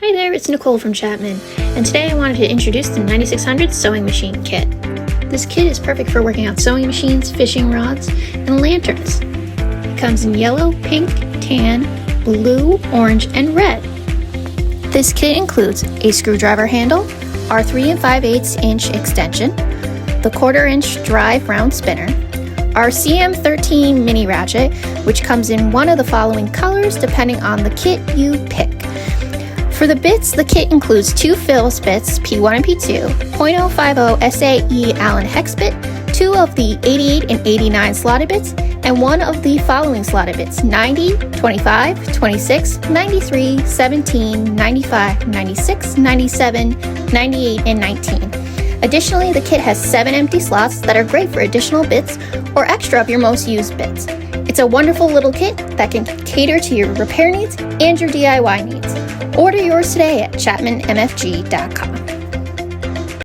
Hi there, it's Nicole from Chapman, and today I wanted to introduce the 9600 Sewing Machine Kit. This kit is perfect for working on sewing machines, fishing rods, and lanterns. It comes in yellow, pink, tan, blue, orange, and red. This kit includes a screwdriver handle, our 3 5/8 inch extension, the 1/4 inch drive round spinner, our CM13 mini ratchet, which comes in one of the following colors depending on the kit you pick. For the bits, the kit includes 2 Phillips bits, P1 and P2, .050 SAE Allen hex bit, 2 of the 88 and 89 slotted bits, and 1 of the following slotted bits, 90, 25, 26, 93, 17, 95, 96, 97, 98, and 19. Additionally, the kit has 7 empty slots that are great for additional bits or extra of your most used bits. It's a wonderful little kit that can cater to your repair needs and your DIY needs. Order yours today at chapmanmfg.com.